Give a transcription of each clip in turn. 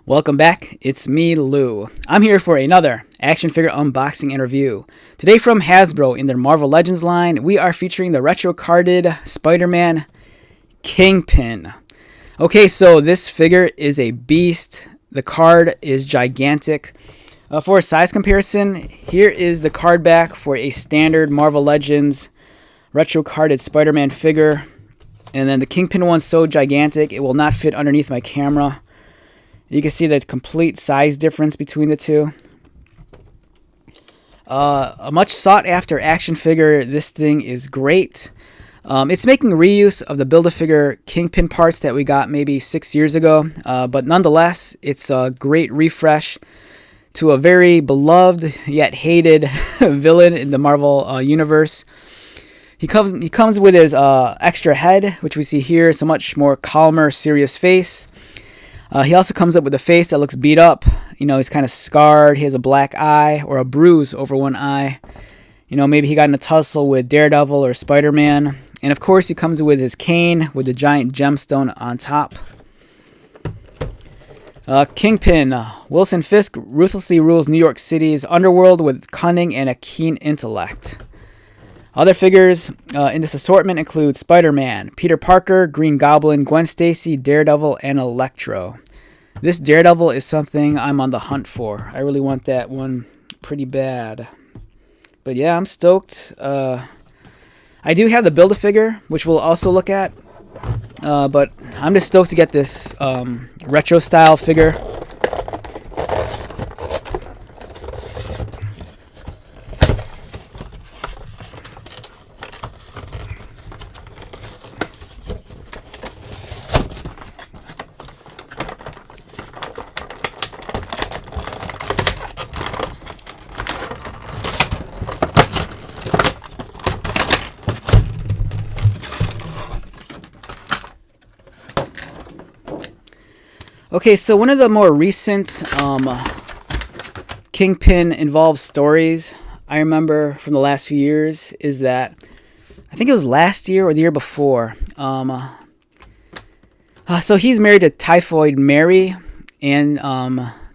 Welcome back, it's me, Lou. I'm here for another action figure unboxing and review. Today from Hasbro in their Marvel Legends line, we are featuring the retro-carded Spider-Man Kingpin. Okay, so this figure is a beast. The card is gigantic. For a size comparison, here is the card back for a standard Marvel Legends retro-carded Spider-Man figure. And then the Kingpin one's so gigantic, it will not fit underneath my camera. You can see the complete size difference between the two. A much sought after action figure. This thing is great. It's making reuse of the Build-A-Figure Kingpin parts that we got maybe 6 years ago. But nonetheless, it's a great refresh to a very beloved yet hated villain in the Marvel universe. He comes with his extra head, which we see here. It's a much more calmer, serious face. He also comes up with a face that looks beat up. You know, he's kind of scarred. He has a black eye or a bruise over one eye. You know, maybe he got in a tussle with Daredevil or Spider-Man. And of course, he comes with his cane with the giant gemstone on top. Kingpin. Wilson Fisk ruthlessly rules New York City's underworld with cunning and a keen intellect. Other figures in this assortment include Spider-Man, Peter Parker, Green Goblin, Gwen Stacy, Daredevil, and Electro. This Daredevil is something I'm on the hunt for. I really want that one pretty bad. But yeah, I'm stoked. I do have the Build-A-Figure, which we'll also look at. But I'm just stoked to get this retro-style figure. Okay, so one of the more recent Kingpin involved stories I remember from the last few years is that I think it was last year or the year before. So he's married to Typhoid Mary, and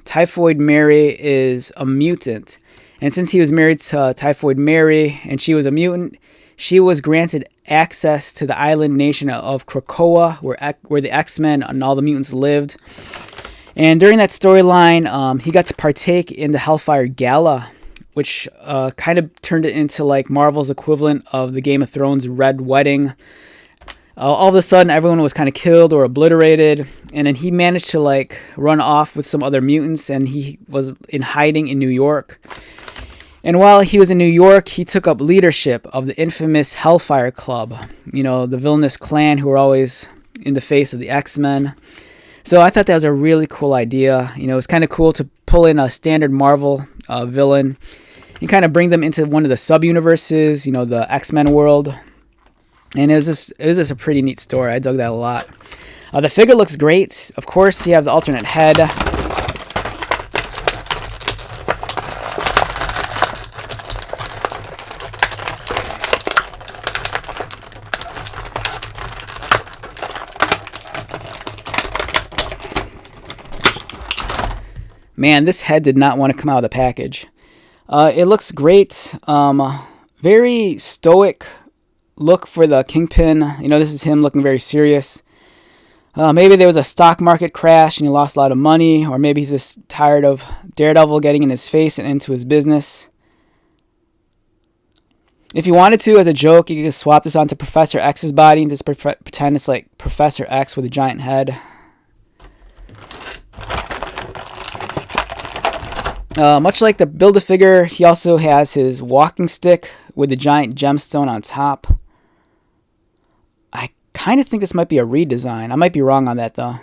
Typhoid Mary is a mutant. And since he was married to Typhoid Mary and she was a mutant, she was granted access to the island nation of Krakoa, where the X-Men and all the mutants lived. And during that storyline, he got to partake in the Hellfire Gala, which kind of turned it into like Marvel's equivalent of the Game of Thrones Red Wedding. All of a sudden, everyone was kind of killed or obliterated, and then he managed to like run off with some other mutants, and he was in hiding in New York. And while he was in New York, he took up leadership of the infamous Hellfire Club, you know, the villainous clan who were always in the face of the X-Men. So I thought that was a really cool idea. You know, it's kind of cool to pull in a standard Marvel villain and kind of bring them into one of the sub-universes, you know, the X-Men world. And it was just a pretty neat story. I dug that a lot. The figure looks great. Of course, you have the alternate head. Man, this head did not want to come out of the package. It looks great. Very stoic look for the Kingpin. You know, this is him looking very serious. Maybe there was a stock market crash and he lost a lot of money, or maybe he's just tired of Daredevil getting in his face and into his business. If you wanted to, as a joke, you could just swap this onto Professor X's body and just pretend it's like Professor X with a giant head. Much like the Build-A-Figure, he also has his walking stick with the giant gemstone on top. I kind of think this might be a redesign. I might be wrong on that, though.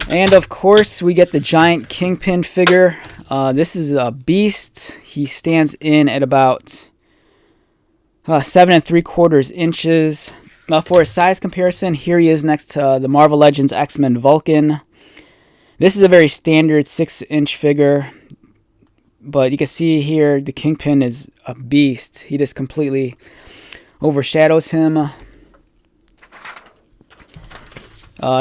And of course, we get the giant Kingpin figure. This is a beast. He stands in at about 7 3/4 inches. For a size comparison, here he is next to the Marvel Legends X-Men Vulcan. This is a very standard 6-inch figure, but you can see here the Kingpin is a beast. He just completely overshadows him.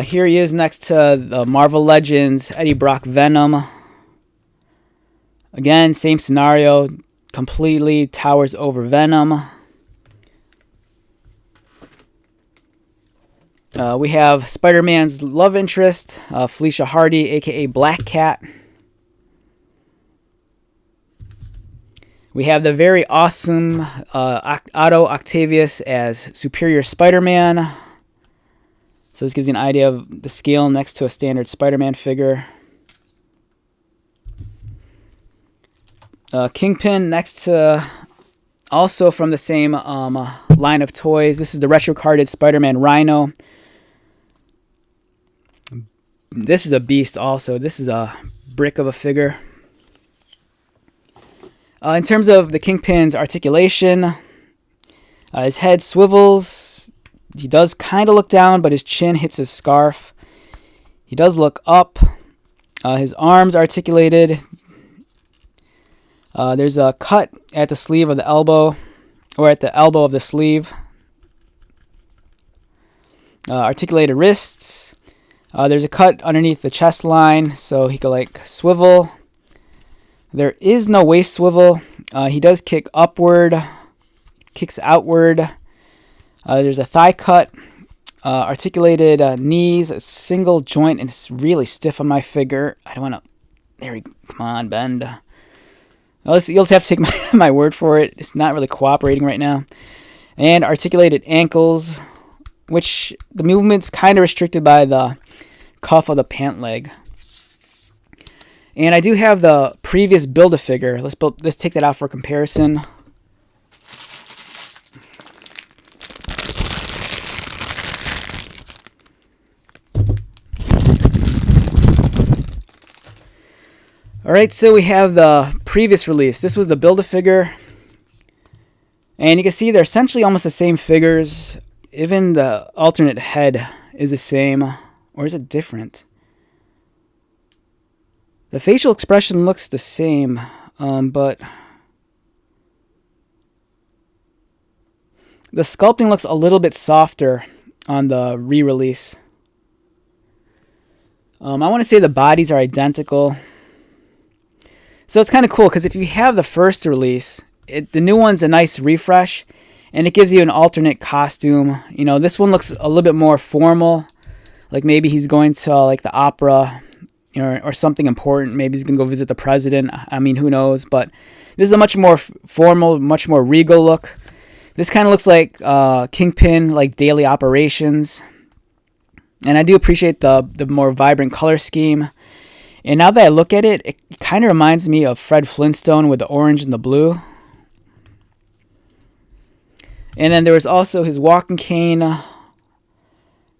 Here he is next to the Marvel Legends Eddie Brock Venom. Again, same scenario, completely towers over Venom. We have Spider-Man's love interest, Felicia Hardy, aka Black Cat. We have the very awesome Otto Octavius as Superior Spider-Man. So this gives you an idea of the scale next to a standard Spider-Man figure. Kingpin next to, also from the same line of toys. This is the retro-carded Spider-Man Rhino. This is a beast also. This is a brick of a figure. In terms of the Kingpin's articulation, his head swivels. He does kind of look down, but his chin hits his scarf. He does look up. His arms articulated. There's a cut at the sleeve of the elbow, or at the elbow of the sleeve. Articulated wrists. There's a cut underneath the chest line, so he could like swivel. There is no waist swivel. He does kick upward, kicks outward. There's a thigh cut, articulated knees, a single joint, and it's really stiff on my figure. I don't want to. There we go. Come on, bend. You'll just have to take my word for it. It's not really cooperating right now. And articulated ankles, which the movement's kind of restricted by the cuff of the pant leg. And I do have the previous Build-A-Figure. Let's take that out for comparison. Alright, so we have the previous release. This was the Build-A-Figure. And you can see they're essentially almost the same figures. Even the alternate head is the same. Or is it different? The facial expression looks the same, but the sculpting looks a little bit softer on the re-release. I want to say the bodies are identical. So it's kind of cool because if you have the first release, the new one's a nice refresh, and it gives you an alternate costume. You know, this one looks a little bit more formal, like maybe he's going to like the opera, or something important. Maybe he's going to go visit the president. I mean, who knows? But this is a much more formal, much more regal look. This kind of looks like Kingpin, like daily operations. And I do appreciate the more vibrant color scheme. And now that I look at it, it kind of reminds me of Fred Flintstone with the orange and the blue. And then there was also his walking cane.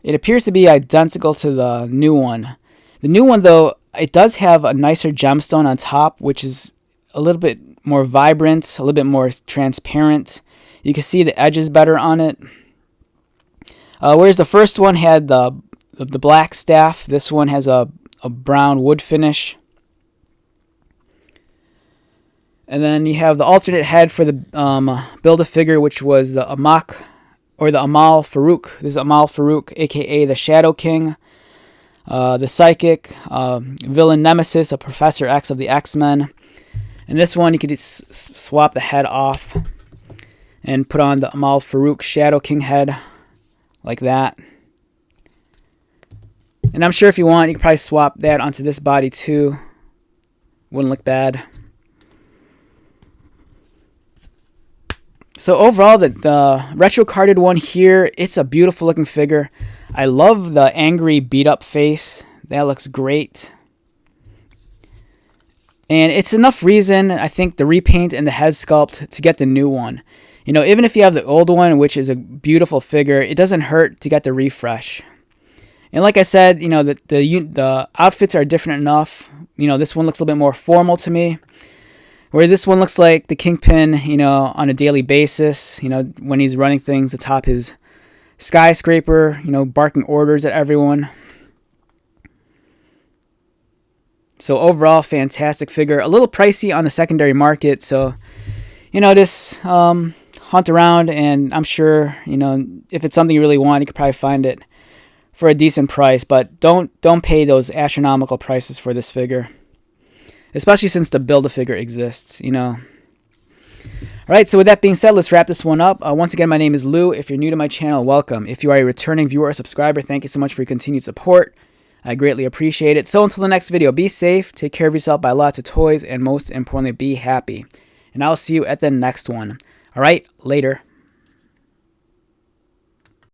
It appears to be identical to the new one. The new one, though, it does have a nicer gemstone on top, which is a little bit more vibrant, a little bit more transparent. You can see the edges better on it. Whereas the first one had the black staff, this one has a brown wood finish. And then you have the alternate head for the Build-A-Figure, which was the Amal Farouk. This is Amal Farouk, aka the Shadow King. The Psychic, villain Nemesis, a Professor X of the X-Men. And this one, you could just swap the head off and put on the Amal Farouk Shadow King head, like that. And I'm sure if you want, you could probably swap that onto this body too. Wouldn't look bad. So overall, the retro-carded one here, it's a beautiful looking figure. I love the angry beat-up face. That looks great. And it's enough reason, I think, the repaint and the head sculpt to get the new one. You know, even if you have the old one, which is a beautiful figure, it doesn't hurt to get the refresh. And like I said, you know, the outfits are different enough. You know, this one looks a little bit more formal to me. Where this one looks like the Kingpin, you know, on a daily basis, you know, when he's running things atop his skyscraper, you know, barking orders at everyone. So overall, fantastic figure. A little pricey on the secondary market. So, you know, this $100 hunt around, and I'm sure, you know, if it's something you really want, you could probably find it for a decent price. But don't pay those astronomical prices for this figure, especially since the Build-A-Figure exists, you know. Alright, so with that being said, let's wrap this one up. Once again, my name is Lou. If you're new to my channel, welcome. If you are a returning viewer or subscriber, thank you so much for your continued support. I greatly appreciate it. So until the next video, be safe, take care of yourself, buy lots of toys, and most importantly, be happy. And I'll see you at the next one. Alright, later.